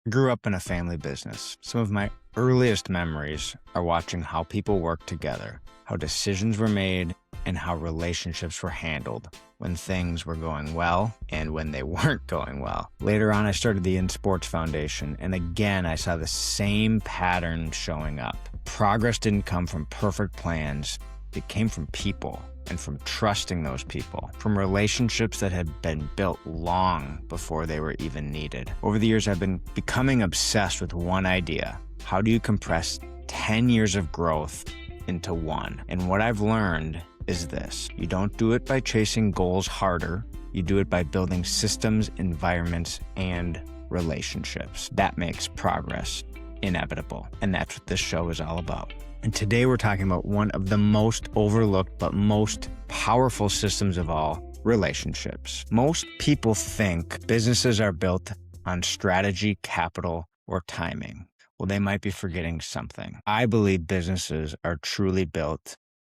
Grew up in a family business. Some of my earliest memories are watching how people worked together, how decisions were made, and how relationships were handled when things were going well and when they weren't going well. Later on, I started the InSports Foundation, and again, I saw the same pattern showing up. Progress didn't come from perfect plans. It came from people and from trusting those people, from relationships that had been built long before they were even needed. Over the years, I've been becoming obsessed with one idea. How do you compress 10 years of growth into one? And what I've learned is this: you don't do it by chasing goals harder. You do it by building systems, environments, and relationships. That makes progress inevitable. And that's what this show is all about. And today we're talking about one of the most overlooked but most powerful systems of all, relationships. Most people think businesses are built on strategy, capital, or timing. Well, they might be forgetting something. I believe businesses are truly built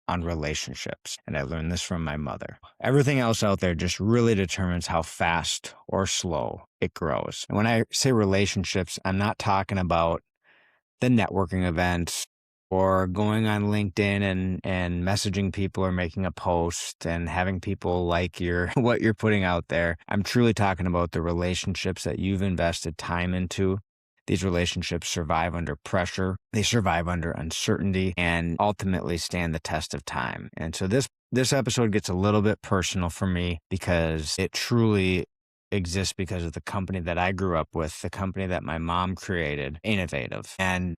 on relationships, and I learned this from my mother. Everything else out there just really determines how fast or slow it grows. And when I say relationships, I'm not talking about the networking events or going on LinkedIn and messaging people or making a post and having people like what you're putting out there. I'm truly talking about the relationships that you've invested time into. These relationships survive under pressure, they survive under uncertainty, and ultimately stand the test of time. And so this episode gets a little bit personal for me because it truly exists because of the company that I grew up with, the company that my mom created, Innovative. And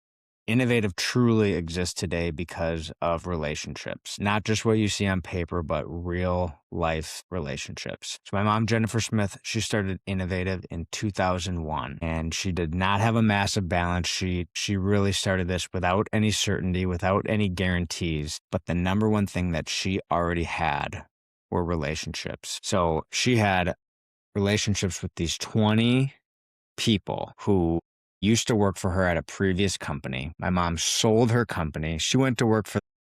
Innovative truly exists today because of relationships, not just what you see on paper, but real life relationships. So my mom, Jennifer Smith, she started Innovative in 2001, and she did not have a massive balance sheet. She really started this without any certainty, without any guarantees. But the number one thing that she already had were relationships. So she had relationships with these 20 people who used to work for her at a previous company. My mom sold her company. She went to work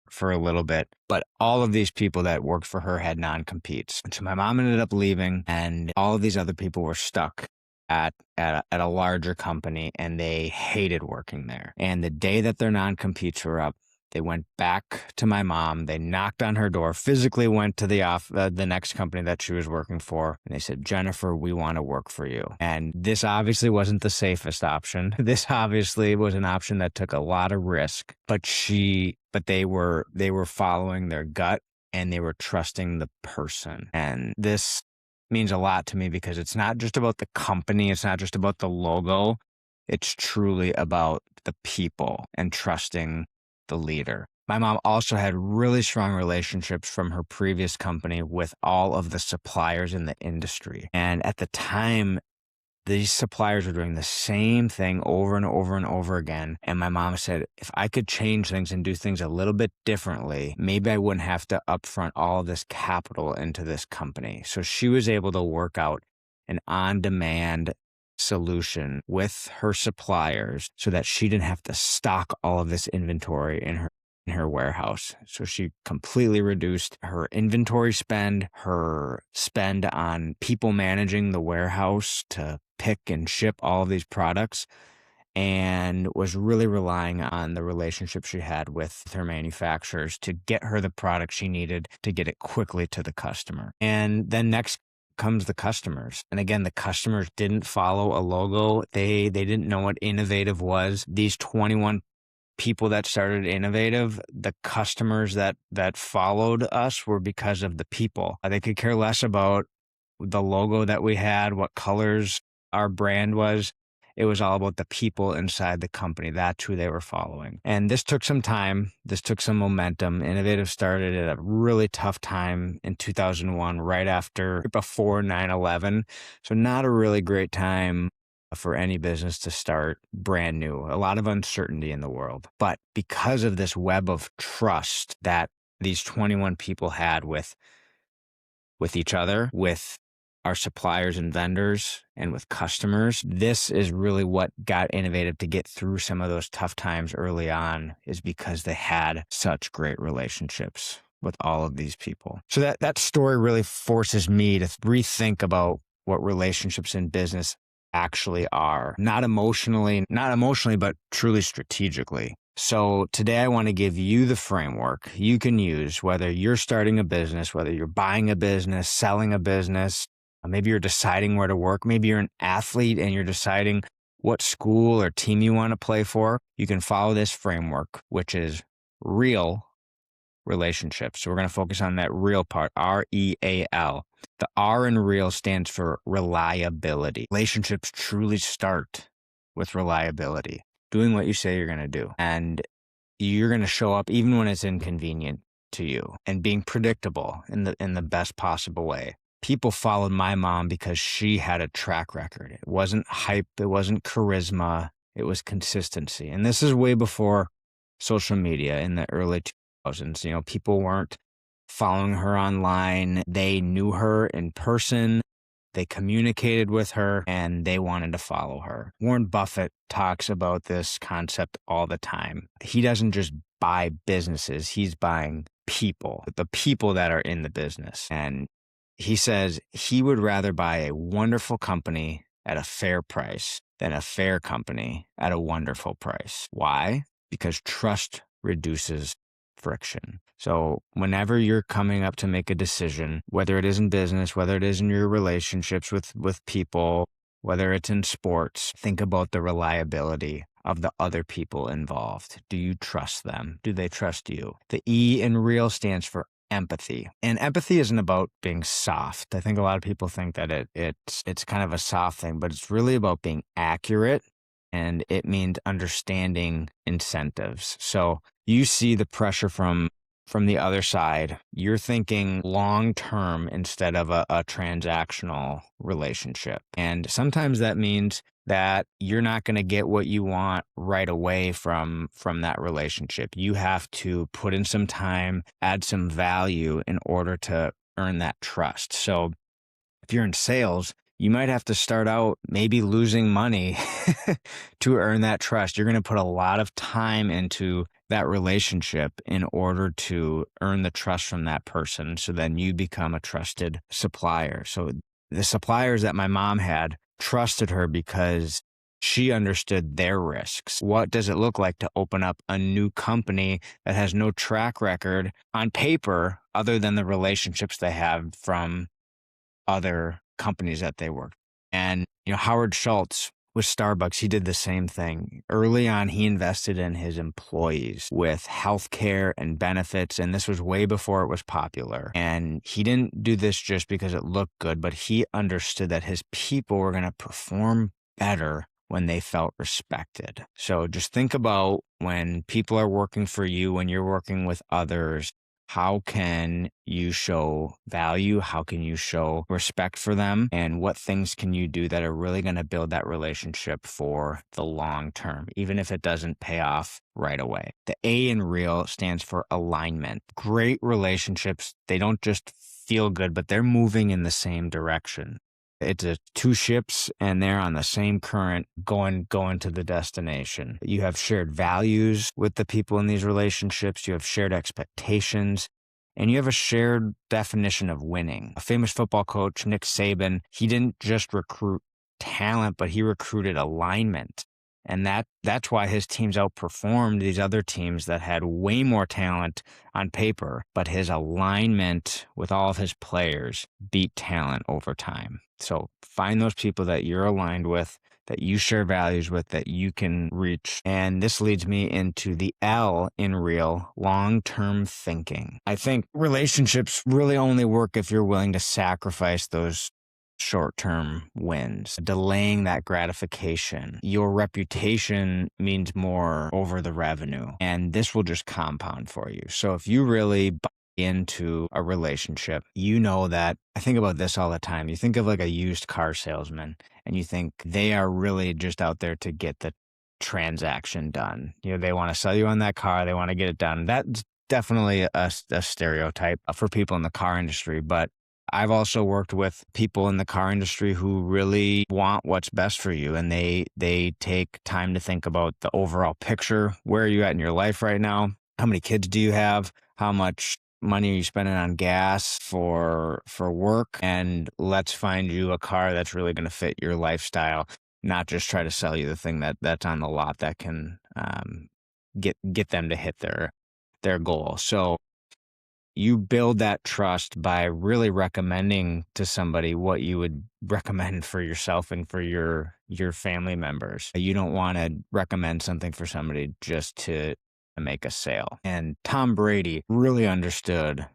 for a little bit, but all of these people that worked for her had non-competes. And so my mom ended up leaving, and all of these other people were stuck at a larger company, and they hated working there. And the day that their non-competes were up, they went back to my mom. They knocked on her door, physically went to the next company that she was working for. And they said, "Jennifer, we want to work for you." And this obviously wasn't the safest option. This obviously was an option that took a lot of risk, but they were following their gut and they were trusting the person. And this means a lot to me because it's not just about the company. It's not just about the logo. It's truly about the people and trusting the leader. My mom also had really strong relationships from her previous company with all of the suppliers in the industry. And at the time, these suppliers were doing the same thing over and over and over again. And my mom said, if I could change things and do things a little bit differently, maybe I wouldn't have to upfront all of this capital into this company. So she was able to work out an on-demand solution with her suppliers so that she didn't have to stock all of this inventory in her warehouse. So she completely reduced her inventory spend, her spend on people managing the warehouse to pick and ship all of these products, and was really relying on the relationship she had with her manufacturers to get her the product she needed to get it quickly to the customer. And then next comes the customers. And again, the customers didn't follow a logo. They didn't know what Innovative was. These 21 people that started Innovative, the customers that followed us were because of the people. They could care less about the logo that we had, what colors our brand was. It was all about the people inside the company. That's who they were following. And this took some time. This took some momentum. Innovative started at a really tough time in 2001, before 9/11. So not a really great time for any business to start brand new. A lot of uncertainty in the world. But because of this web of trust that these 21 people had with each other, with our suppliers and vendors, and with customers, this is really what got Innovative to get through some of those tough times early on, is because they had such great relationships with all of these people. So that story really forces me to rethink about what relationships in business actually are, not emotionally, but truly strategically. So today I want to give you the framework you can use, whether you're starting a business, whether you're buying a business, selling a business, maybe you're deciding where to work, maybe you're an athlete and you're deciding what school or team you want to play for. You can follow this framework, which is real relationships. So we're going to focus on that real part, REAL. The R in real stands for reliability. Relationships truly start with reliability, doing what you say you're going to do. And you're going to show up even when it's inconvenient to you, and being predictable in the best possible way. People followed my mom because she had a track record. It wasn't hype, it wasn't charisma, it was consistency. And this is way before social media in the early 2000s. People weren't following her online. They knew her in person. They communicated with her and they wanted to follow her. Warren Buffett talks about this concept all the time. He doesn't just buy businesses, he's buying people, the people that are in the business. And he says he would rather buy a wonderful company at a fair price than a fair company at a wonderful price. Why? Because trust reduces friction. So whenever you're coming up to make a decision, whether it is in business, whether it is in your relationships with people, whether it's in sports, think about the reliability of the other people involved. Do you trust them? Do they trust you? The E in real stands for empathy. And empathy isn't about being soft. I think a lot of people think that it's kind of a soft thing, but it's really about being accurate, and it means understanding incentives. So you see the pressure from the other side. You're thinking long term instead of a transactional relationship. And sometimes that means that you're not going to get what you want right away from that relationship. You have to put in some time, add some value in order to earn that trust. So if you're in sales, you might have to start out maybe losing money to earn that trust. You're going to put a lot of time into that relationship in order to earn the trust from that person. So then you become a trusted supplier. So the suppliers that my mom had trusted her because she understood their risks. What does it look like to open up a new company that has no track record on paper other than the relationships they have from other companies that they worked? And, Howard Schultz with Starbucks, he did the same thing. Early on, he invested in his employees with healthcare and benefits, and this was way before it was popular. And he didn't do this just because it looked good, but he understood that his people were going to perform better when they felt respected. So just think about when people are working for you, when you're working with others, how can you show value? How can you show respect for them? And what things can you do that are really going to build that relationship for the long term, even if it doesn't pay off right away? The A in real stands for alignment. Great relationships, they don't just feel good, but they're moving in the same direction. It's two ships and they're on the same current going to the destination. You have shared values with the people in these relationships. You have shared expectations, and you have a shared definition of winning. A famous football coach, Nick Saban, he didn't just recruit talent, but he recruited alignment. And that's why his teams outperformed these other teams that had way more talent on paper, but his alignment with all of his players beat talent over time. So find those people that you're aligned with, that you share values with, that you can reach. And this leads me into the L in real, long-term thinking. I think relationships really only work if you're willing to sacrifice those short-term wins, delaying that gratification. Your reputation means more over the revenue, and this will just compound for you. So if you really buy into a relationship, you know that, I think about this all the time. You think of like a used car salesman and you think they are really just out there to get the transaction done. They want to sell you on that car. They want to get it done. That's definitely a stereotype for people in the car industry, but I've also worked with people in the car industry who really want what's best for you, and they take time to think about the overall picture. Where are you at in your life right now? How many kids do you have? How much money are you spending on gas for work, and let's find you a car that's really going to fit your lifestyle, not just try to sell you the thing that's on the lot that can get them to hit their goal. So you build that trust by really recommending to somebody what you would recommend for yourself and for your family members. You don't want to recommend something for somebody just to make a sale. And Tom Brady really understood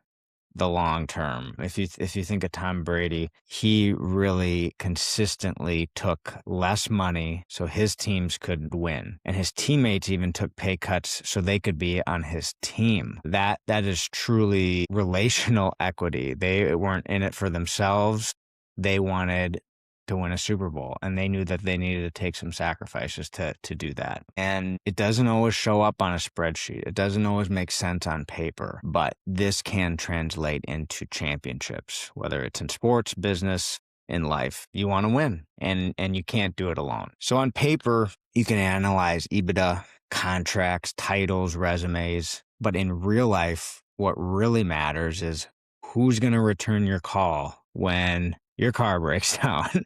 the long term. If you think of Tom Brady, he really consistently took less money so his teams could win, and his teammates even took pay cuts so they could be on his team. That is truly relational equity. They weren't in it for themselves. They wanted to win a Super Bowl, and they knew that they needed to take some sacrifices to do that. And it doesn't always show up on a spreadsheet. It doesn't always make sense on paper, but this can translate into championships, whether it's in sports, business, in life. You want to win, and you can't do it alone. So on paper, you can analyze EBITDA, contracts, titles, resumes, but in real life, what really matters is who's going to return your call when your car breaks down,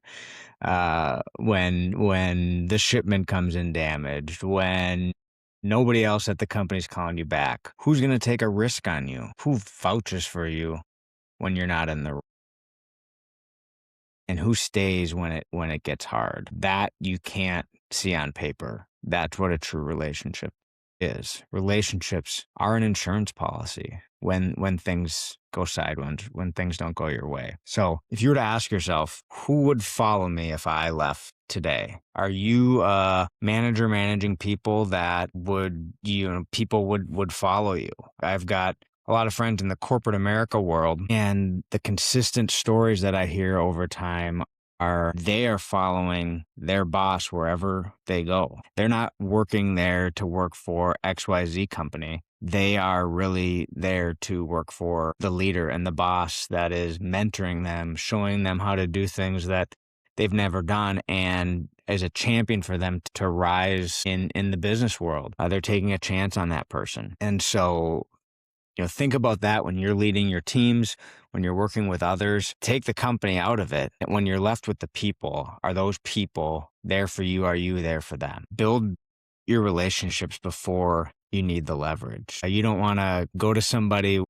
when the shipment comes in damaged, when nobody else at the company's calling you back. Who's going to take a risk on you? Who vouches for you when you're not in the, and who stays when it gets hard? That you can't see on paper. That's what a true relationship is. Relationships are an insurance policy when things go sideways, when things don't go your way. So if you were to ask yourself, who would follow me if I left today? Are you a manager managing people that people would follow you? I've got a lot of friends in the corporate America world, and the consistent stories that I hear over time they are following their boss wherever they go. They're not working there to work for XYZ company. They are really there to work for the leader and the boss that is mentoring them, showing them how to do things that they've never done, and as a champion for them to rise in the business world. They're taking a chance on that person. And so, think about that when you're leading your teams, when you're working with others. Take the company out of it. When you're left with the people, are those people there for you? Are you there for them? Build your relationships before you need the leverage. You don't want to go to somebody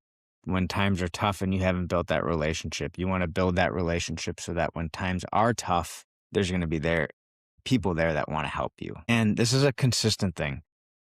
when times are tough and you haven't built that relationship. You want to build that relationship so that when times are tough, there's going to be people there that want to help you. And this is a consistent thing.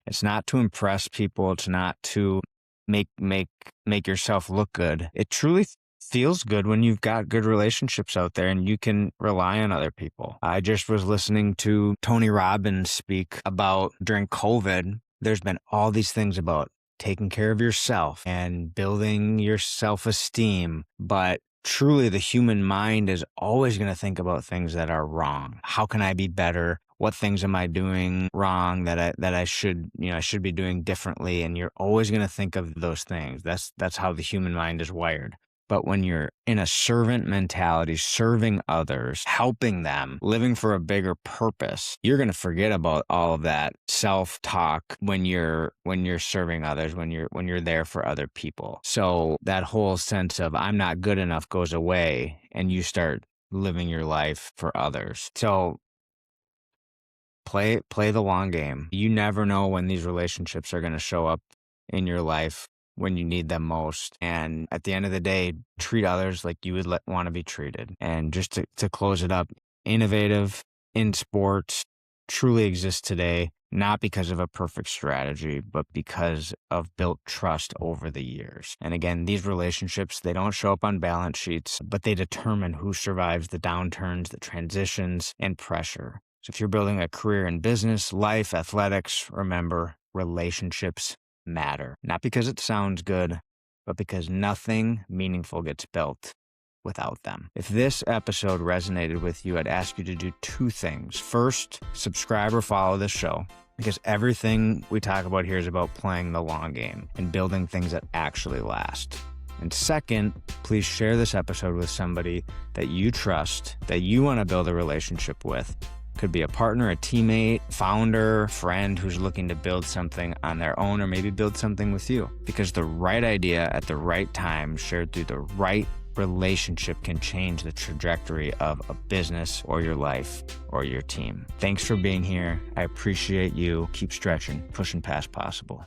It's not to impress people. It's not to make yourself look good. It truly feels good when you've got good relationships out there and you can rely on other people. I just was listening to Tony Robbins speak about during COVID. There's been all these things about taking care of yourself and building your self-esteem, but truly the human mind is always going to think about things that are wrong. How can I be better? What things am I doing wrong that I should be doing differently? And you're always going to think of those things. That's how the human mind is wired. But when you're in a servant mentality, serving others, helping them, living for a bigger purpose, you're going to forget about all of that self-talk when you're serving others, when you're there for other people. So that whole sense of I'm not good enough goes away, and you start living your life for others. So play the long game. You never know when these relationships are going to show up in your life when you need them most. And at the end of the day, treat others like you would want to be treated. And just to close it up, innovative in sports truly exists today, not because of a perfect strategy, but because of built trust over the years. And again, these relationships, they don't show up on balance sheets, but they determine who survives the downturns, the transitions, and pressure. So if you're building a career in business, life, athletics, remember, relationships matter. Not because it sounds good, but because nothing meaningful gets built without them. If this episode resonated with you, I'd ask you to do two things. First, subscribe or follow this show, because everything we talk about here is about playing the long game and building things that actually last. And second, please share this episode with somebody that you trust, that you want to build a relationship with, Could be a partner, a teammate, founder, friend who's looking to build something on their own or maybe build something with you. Because the right idea at the right time, shared through the right relationship, can change the trajectory of a business or your life or your team. Thanks for being here. I appreciate you. Keep stretching, pushing past possible.